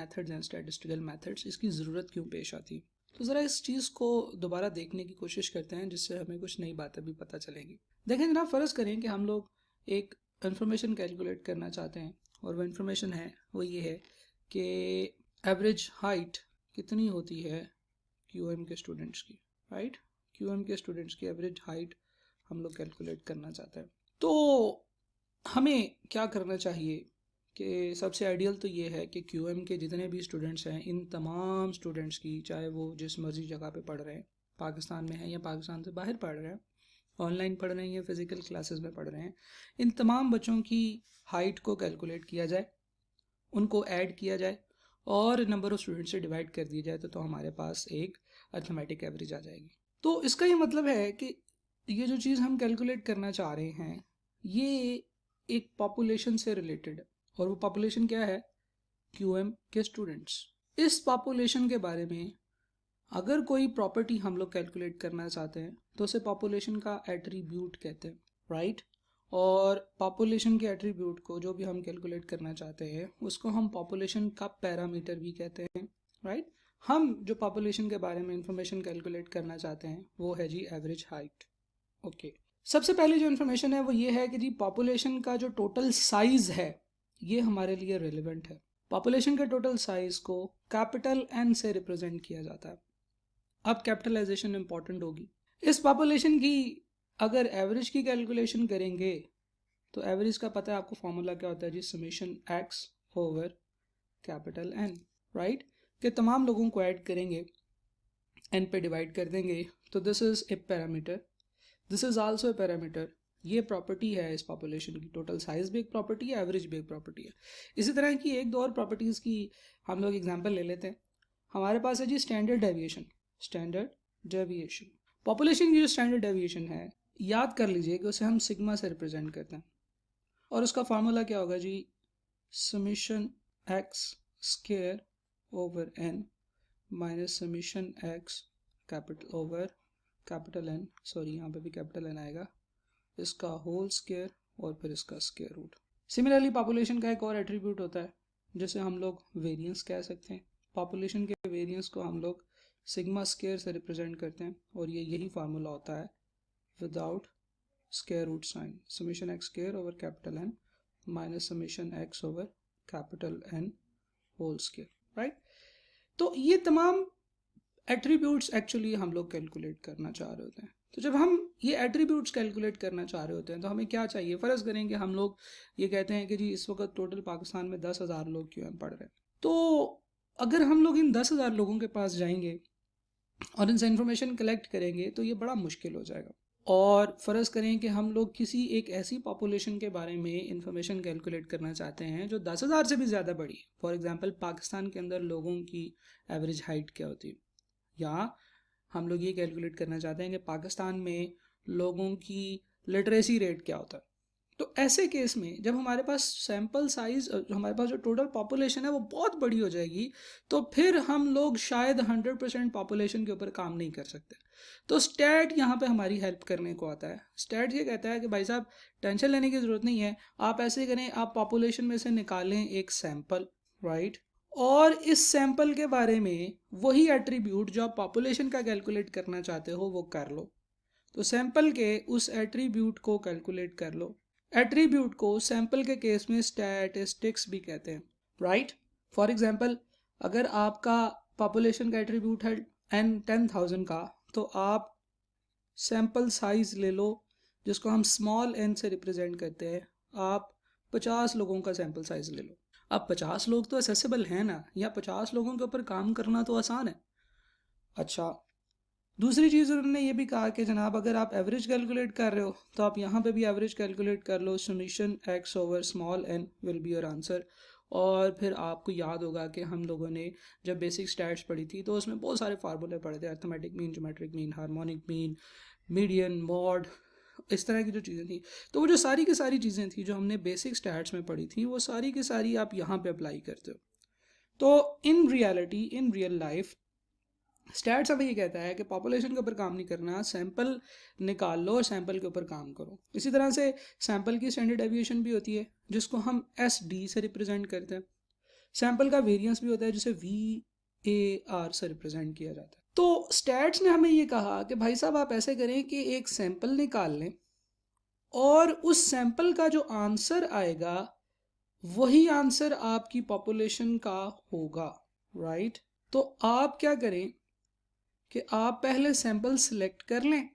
Methods हैं statistical methods, इसकी ज़रूरत क्यों पेश आती है। तो ज़रा इस चीज़ को दोबारा देखने की कोशिश करते हैं जिससे हमें कुछ नई बातें भी पता चलेंगी। देखें जनाब, फ़र्ज़ करें कि हम लोग एक इन्फॉर्मेशन कैलकुलेट करना चाहते हैं और वो इन्फॉर्मेशन है वो ये है कि एवरेज हाइट कितनी होती है QM के स्टूडेंट्स की, राइट। QM के स्टूडेंट्स की एवरेज हाइट हम लोग कैलकुलेट करना चाहते हैं। तो हमें क्या करना चाहिए कि सबसे आइडियल तो ये है कि QM के जितने भी स्टूडेंट्स हैं, इन तमाम स्टूडेंट्स की, चाहे वो जिस मर्जी जगह पे पढ़ रहे हैं, पाकिस्तान में हैं या पाकिस्तान से बाहर पढ़ रहे हैं, ऑनलाइन पढ़ रहे हैं या फिज़िकल क्लासेस में पढ़ रहे हैं, इन तमाम बच्चों की हाइट को कैलकुलेट किया जाए, उनको ऐड किया जाए और नंबर ऑफ़ स्टूडेंट्स से डिवाइड कर दिया जाए तो हमारे पास एक अर्थमेटिक एवरेज आ जाएगी। तो इसका ये मतलब है कि ये जो चीज़ हम कैलकुलेट करना चाह रहे हैं ये एक पॉपुलेशन से रिलेटेड है, और वो पॉपुलेशन क्या है, QM के स्टूडेंट्स। इस पॉपुलेशन के बारे में अगर कोई प्रॉपर्टी हम लोग कैलकुलेट करना चाहते हैं तो उसे पॉपुलेशन का एट्रीब्यूट कहते हैं, राइट। और पॉपुलेशन के एट्रीब्यूट को जो भी हम कैलकुलेट करना चाहते हैं उसको हम पॉपुलेशन का पैरामीटर भी कहते हैं, राइट। हम जो पॉपुलेशन के बारे में इंफॉर्मेशन कैलकुलेट करना चाहते हैं वो है जी एवरेज हाइट। ओके, सबसे पहले जो इन्फॉर्मेशन है वो ये है कि जी पॉपुलेशन का जो टोटल साइज है ये हमारे लिए रेलिवेंट है। पॉपुलेशन के टोटल साइज को कैपिटल N से रिप्रेजेंट किया जाता है। अब कैपिटलाइजेशन इंपॉर्टेंट होगी। इस पॉपुलेशन की अगर एवरेज की कैलकुलेशन करेंगे तो एवरेज का पता है आपको फॉर्मूला क्या होता है जी, summation x over capital N, right. कि तमाम लोगों को ऐड करेंगे, n पे डिवाइड कर देंगे, तो this is a parameter, this is also a parameter. ये प्रॉपर्टी है इस पॉपुलेशन की, टोटल साइज भी एक प्रॉपर्टी है, एवरेज भी एक प्रॉपर्टी है। इसी तरह की एक दो और प्रॉपर्टीज़ की हम लोग एग्जांपल ले लेते हैं। हमारे पास है जी standard deviation. Standard deviation, population की जो स्टैंडर्ड डेविएशन है याद कर लीजिए कि उसे हम सिग्मा से रिप्रेजेंट करते हैं, और उसका फार्मूला क्या होगा जी, summation x square over n minus summation x capital over capital N, sorry यहाँ पे भी कैपिटल N आएगा, इसका होल स्क्वायर और फिर इसका स्क्वायर रूट। सिमिलरली पॉपुलेशन का एक और एट्रीब्यूट होता है जिसे हम लोग वेरिएंस कह सकते हैं। पॉपुलेशन के वेरिएंस को हम लोग सिग्मा स्क्वायर से रिप्रेजेंट करते हैं, और ये यही फार्मूला होता है without square root sign, summation x square over capital N minus summation x over capital N whole square, right. तो ये तमाम एट्रीब्यूट्स एक्चुअली हम लोग कैलकुलेट करना चाह रहे होते हैं। तो जब हम ये एट्रीब्यूट्स कैलकुलेट करना चाह रहे होते हैं तो हमें क्या चाहिए, फ़र्ज़ करें कि हम लोग ये कहते हैं कि जी इस वक्त टोटल पाकिस्तान में 10,000 लोग QM पढ़ रहे हैं। तो अगर हम लोग इन 10,000 लोगों के पास जाएंगे और इनसे इन्फॉर्मेशन कलेक्ट करेंगे तो ये बड़ा मुश्किल हो जाएगा। और फ़र्ज़ करें कि हम लोग किसी एक ऐसी पॉपुलेशन के बारे में इंफॉर्मेशन कैलकुलेट करना चाहते हैं जो 10,000 से भी ज़्यादा बड़ी है। फॉर एग्ज़ाम्पल पाकिस्तान के अंदर लोगों की एवरेज हाइट क्या होती है, या हम लोग ये कैलकुलेट करना चाहते हैं कि पाकिस्तान में लोगों की लिटरेसी रेट क्या होता है। तो ऐसे केस में जब हमारे पास सैम्पल साइज, हमारे पास जो टोटल पॉपुलेशन है वो बहुत बड़ी हो जाएगी, तो फिर हम लोग शायद 100% पॉपुलेशन के ऊपर काम नहीं कर सकते। तो स्टैट यहाँ पे हमारी हेल्प करने को आता है। स्टैट ये कहता है कि भाई साहब टेंशन लेने की ज़रूरत नहीं है, आप ऐसे करें, आप पॉपुलेशन में से निकालें एक सैम्पल, राइट, और इस सैंपल के बारे में वही एट्रीब्यूट जो आप पॉपुलेशन का कैलकुलेट करना चाहते हो वो कर लो। तो सैंपल के उस एट्रीब्यूट को कैलकुलेट कर लो। एट्रीब्यूट को सैंपल के केस में स्टैटिस्टिक्स भी कहते हैं, राइट। फॉर एग्जांपल अगर आपका पॉपुलेशन का एट्रीब्यूट है n 10,000 का, तो आप सैंपल साइज ले लो जिसको हम स्मॉल n से रिप्रेजेंट करते हैं। आप 50 लोगों का सैंपल साइज ले लो। अब 50 लोग तो एसेसिबल हैं ना, या 50 लोगों के ऊपर काम करना तो आसान है। अच्छा, दूसरी चीज़ उन्होंने ये भी कहा कि जनाब अगर आप एवरेज कैलकुलेट कर रहे हो तो आप यहाँ पे भी एवरेज कैलकुलेट कर लो, summation x over small n will be your answer. और फिर आपको याद होगा कि हम लोगों ने जब बेसिक स्टैट्स पढ़ी थी तो उसमें बहुत सारे फार्मूले पढ़े थे, arithmetic mean, geometric mean, harmonic mean, median, mod, इस तरह की जो चीज़ें थी। तो वो जो सारी की सारी चीज़ें थी जो हमने बेसिक स्टैट्स में पढ़ी थी वो सारी की सारी आप यहाँ पे अप्लाई करते हो। तो in reality, in real life stats हमें ये कहता है कि पॉपुलेशन के ऊपर काम नहीं करना, सैंपल निकाल लो और सैंपल के ऊपर काम करो। इसी तरह से सैंपल की स्टैंडर्ड डेविएशन भी होती है जिसको हम SD से रिप्रेजेंट करते हैं। सैंपल का वेरिएंस भी होता है जिसे VAR से रिप्रेजेंट किया जाता है। तो स्टैट्स ने हमें ये कहा कि भाई साहब आप ऐसे करें कि एक सैंपल निकाल लें और उस सैंपल का जो आंसर आएगा वही आंसर आपकी पॉपुलेशन का होगा, राइट। तो आप क्या करें कि आप पहले सैंपल सिलेक्ट कर लें,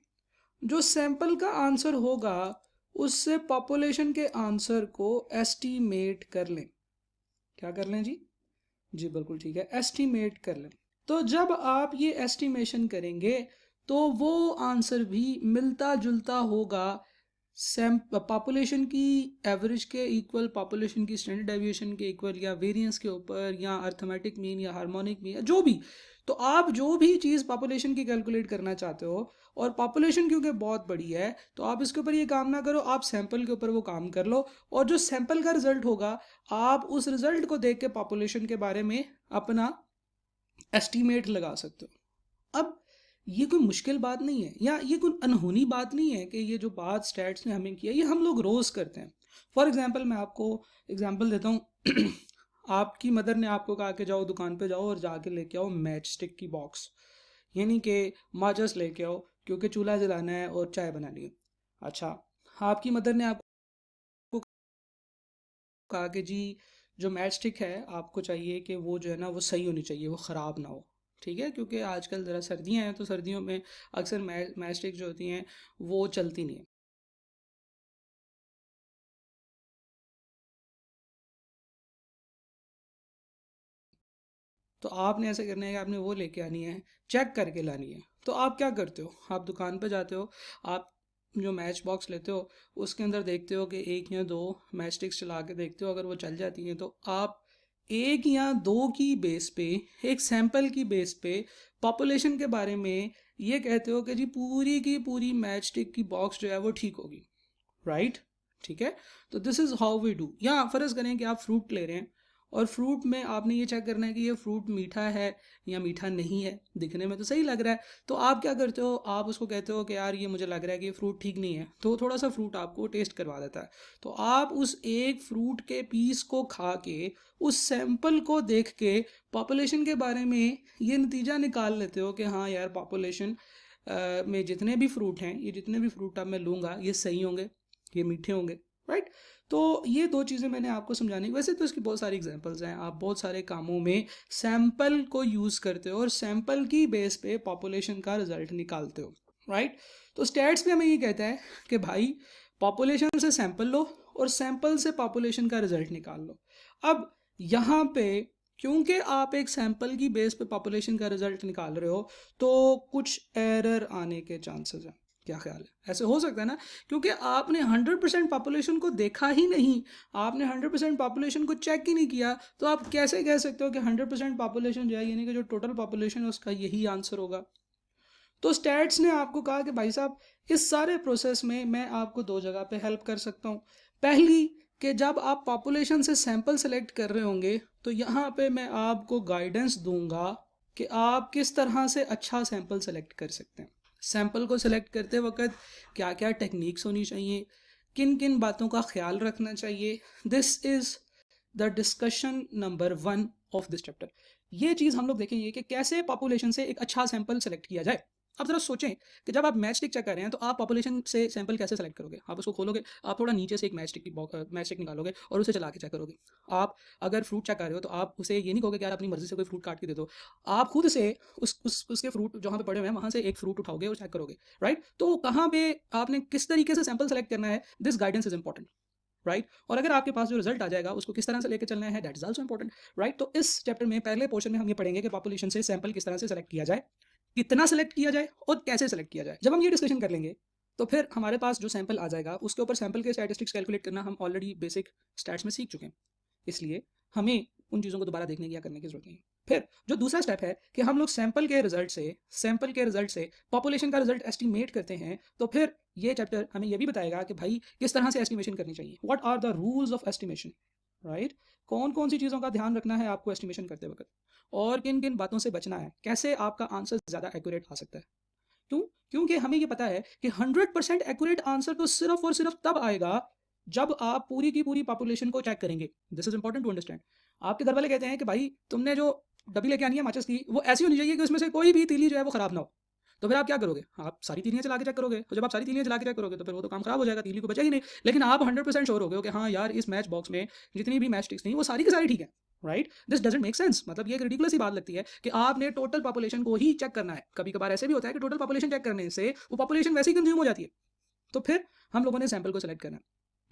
जो सैंपल का आंसर होगा उससे पॉपुलेशन के आंसर को एस्टीमेट कर लें। क्या कर लें जी? जी बिल्कुल ठीक है, एस्टीमेट कर लें। तो जब आप ये एस्टिमेशन करेंगे तो वो आंसर भी मिलता जुलता होगा पॉपुलेशन की एवरेज के इक्वल, पॉपुलेशन की स्टैंडर्ड डेविएशन के इक्वल, या वेरिएंस के ऊपर, या अर्थमेटिक मीन, या हार्मोनिक मीन, या जो भी। तो आप जो भी चीज़ पॉपुलेशन की कैलकुलेट करना चाहते हो, और पॉपुलेशन क्योंकि बहुत बड़ी है तो आप इसके ऊपर ये काम ना करो, आप सैंपल के ऊपर वो काम कर लो, और जो सैंपल का रिजल्ट होगा आप उस रिजल्ट को देख के पॉपुलेशन के बारे में अपना एस्टीमेट लगा सकते हो। अब ये कोई मुश्किल बात नहीं है, या ये कोई अनहोनी बात नहीं है कि ये जो बात स्टैट्स ने हमें किया ये हम लोग रोज़ करते हैं। फॉर एग्जांपल मैं आपको एग्जांपल देता हूँ आपकी मदर ने आपको कहा कि जाओ दुकान पे जाओ और जाके लेके आओ मैच स्टिक की बॉक्स, यानी कि माचिस लेके आओ क्योंकि चूल्हा जलाना है और चाय बनानी है। अच्छा, आपकी मदर ने आपको कहा कि जी जो मैच स्टिक है आपको चाहिए कि वो जो है ना वो सही होनी चाहिए, वो ख़राब ना हो, ठीक है, क्योंकि आजकल ज़रा सर्दियाँ हैं तो सर्दियों में अक्सर मैच स्टिक जो होती हैं वो चलती नहीं है। तो आपने ऐसे करना है कि आपने वो लेके आनी है, चेक करके लानी है। तो आप क्या करते हो, आप दुकान पे जाते हो, आप जो मैच बॉक्स लेते हो उसके अंदर देखते हो कि एक या दो मैच स्टिक्स चला के देखते हो, अगर वो चल जाती हैं तो आप एक या दो की बेस पे, एक सैंपल की बेस पे पॉपुलेशन के बारे में ये कहते हो कि जी पूरी की पूरी मैच स्टिक की बॉक्स जो है वो ठीक होगी, राइट। ठीक है, तो this is how we do. या फ़र्ज़ करें कि आप फ्रूट ले रहे हैं और फ्रूट में आपने ये चेक करना है कि ये फ्रूट मीठा है या मीठा नहीं है, दिखने में तो सही लग रहा है, तो आप क्या करते हो, आप उसको कहते हो कि यार ये मुझे लग रहा है कि ये फ्रूट ठीक नहीं है, तो थोड़ा सा फ्रूट आपको टेस्ट करवा देता है। तो आप उस एक फ्रूट के पीस को खा के, उस सैंपल को देख के पॉपुलेशन के बारे में ये नतीजा निकाल लेते हो कि हाँ यार पॉपुलेशन में जितने भी फ्रूट हैं, ये जितने भी फ्रूट अब मैं लूँगा ये सही होंगे, ये मीठे होंगे, राइट। तो ये दो चीज़ें मैंने आपको समझानी, वैसे तो इसकी बहुत सारी एग्जांपल्स हैं, आप बहुत सारे कामों में सैंपल को यूज़ करते हो और सैंपल की बेस पे पॉपुलेशन का रिजल्ट निकालते हो, राइट। तो स्टैट्स में हमें ये कहता है कि भाई पॉपुलेशन से सैंपल लो और सैंपल से पॉपुलेशन का रिजल्ट निकाल लो। अब यहाँ पे क्योंकि आप एक सैंपल की बेस पे पॉपुलेशन का रिजल्ट निकाल रहे हो तो कुछ एरर आने के चांसेस हैं। क्या ख्याल है, ऐसे हो सकता है ना, क्योंकि आपने 100% पॉपुलेशन को देखा ही नहीं, आपने 100% पॉपुलेशन को चेक ही नहीं किया, तो आप कैसे कह सकते हो कि 100% पॉपुलेशन जो है, यानी कि जो टोटल पॉपुलेशन है उसका यही आंसर होगा। तो स्टैट्स ने आपको कहा कि भाई साहब इस सारे प्रोसेस में मैं आपको दो जगह पे हेल्प कर सकता हूँ। पहली कि जब आप पॉपुलेशन से सैंपल सेलेक्ट कर रहे होंगे तो यहाँ पे मैं आपको गाइडेंस दूंगा कि आप किस तरह से अच्छा सैंपल सेलेक्ट कर सकते हैं। सैंपल को सिलेक्ट करते वक्त क्या क्या टेक्निक्स होनी चाहिए, किन किन बातों का ख्याल रखना चाहिए, this is the discussion number 1 of this chapter. ये चीज़ हम लोग देखेंगे कि कैसे पॉपुलेशन से एक अच्छा सैंपल सेलेक्ट किया जाए। अब ज़रा सोचें कि जब आप मैच स्टिक चेक कर रहे हैं तो आप पॉपुलेशन से सैंपल कैसे सेलेक्ट करोगे। आप उसको खोलोगे, आप थोड़ा नीचे से एक मैच स्टिक निकालोगे और उसे चला के चेक करोगे। आप अगर फ्रूट चेक कर रहे हो तो आप उसे ये नहीं कहोगे कि यार अपनी मर्जी से कोई फ्रूट काट के दे दो, आप खुद से उसके फ्रूट जहाँ पे पड़े हुए हैं वहाँ से एक फ्रूट उठाओगे और चेक करोगे, राइट। तो कहाँ पे आपने किस तरीके से सैंपल सेलेक्ट करना है, this guidance is important, right. और अगर आपके पास जो रिजल्ट आ जाएगा उसको किस तरह से लेकर चलना है, that is also important, right. तो इस चैप्टर में पहले पोर्शन में हम ये पढ़ेंगे कि पॉपुलेशन से सैंपल किस तरह से सेलेक्ट किया जाए, कितना सेलेक्ट किया जाए और कैसे सेलेक्ट किया जाए। जब हम ये डिस्कशन कर लेंगे तो फिर हमारे पास जो सैंपल आ जाएगा उसके ऊपर सैंपल के स्टैटिस्टिक्स कैलकुलेट करना हम ऑलरेडी बेसिक स्टैट्स में सीख चुके हैं, इसलिए हमें उन चीज़ों को दोबारा देखने की या करने की जरूरत नहीं है। फिर जो दूसरा स्टेप है कि हम लोग सैंपल के रिजल्ट से पॉपुलेशन का रिजल्ट एस्टिमेट करते हैं, तो फिर ये चैप्टर हमें ये भी बताएगा कि भाई किस तरह से एस्टिमेशन करनी चाहिए, what are the rules of estimation, right. कौन कौन सी चीज़ों का ध्यान रखना है आपको एस्टिमेशन करते वक्त, और किन किन बातों से बचना है, कैसे आपका आंसर ज़्यादा एक्यूरेट आ सकता है। क्यों? क्योंकि हमें ये पता है कि 100% एक्यूरेट आंसर तो सिर्फ और सिर्फ तब आएगा जब आप पूरी की पूरी पॉपुलेशन को चेक करेंगे, this is important to understand. आपके घर वाले कहते हैं कि भाई तुमने जो डब्बी लेके आनी है माचिस की, वो ऐसी होनी चाहिए कि उसमें से कोई भी तीली जो है वो खराब ना हो। तो फिर आप क्या करोगे? आप सारी तीलियां चला के चेक करोगे। तो जब आप सारी तीलियां चला के चेक करोगे तो फिर वो तो काम खराब हो जाएगा, तीली को बचेगी नहीं। लेकिन आप 100% श्योर हो गए हो कि हाँ यार, इस मैच बॉक्स में जितनी भी मैच स्टिक्स थी वो सारी की सारी ठीक है, right? This doesn't make sense. मतलब ये एक रिडिकुलस ही बात लगती है कि आपने टोटल पॉपुलेशन को ही चेक करना है। कभी कभार ऐसे भी होता है कि टोटल पॉपुलेशन चेक करने से वो पॉपुलेशन वैसे ही कंज्यूम हो जाती है। तो फिर हम लोगों ने सैंपल को सेलेक्ट करना है।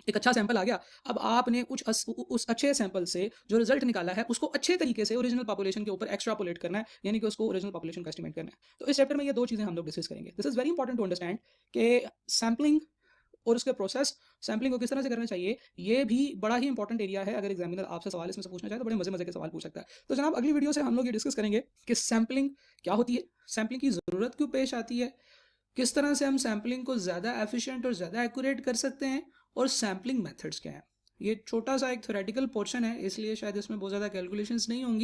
एक अच्छा सैंपल आ गया, अब आपने उस अच्छे सैंपल से जो रिजल्ट निकाला है उसको अच्छे तरीके से ओरिजिनल पॉपुलेशन के ऊपर एक्स्ट्रापोलेट करना है, यानी कि उसको ओरिजिनल पॉपुलेशन का एस्टिमेट करना है। तो इस चैप्टर में ये दो चीज़ें हम लोग डिस्कस करेंगे। This is very important to understand कि सैम्पलिंग और उसके प्रोसेस, सैम्पलिंग को किस तरह से करना चाहिए, ये भी बड़ा ही इंपॉर्टेंट एरिया है। अगर एग्जामिनर आपसे सवाल इसमें से पूछना चाहे तो बड़े मजे मजे के सवाल पूछ सकता है। तो जनाब अगली वीडियो से हम लोग ये डिस्कस करेंगे कि सैम्पलिंग क्या होती है, सैम्पलिंग की ज़रूरत क्यों पेश आती है, किस तरह से हम सैम्पलिंग को ज़्यादा एफिशिएंट और ज़्यादा एक्यूरेट कर सकते हैं, और सैम्पलिंग मेथड्स क्या हैं। ये छोटा सा एक थ्योरेटिकल पोर्शन है, इसलिए शायद इसमें बहुत ज़्यादा कैलकुलेशंस नहीं होंगी।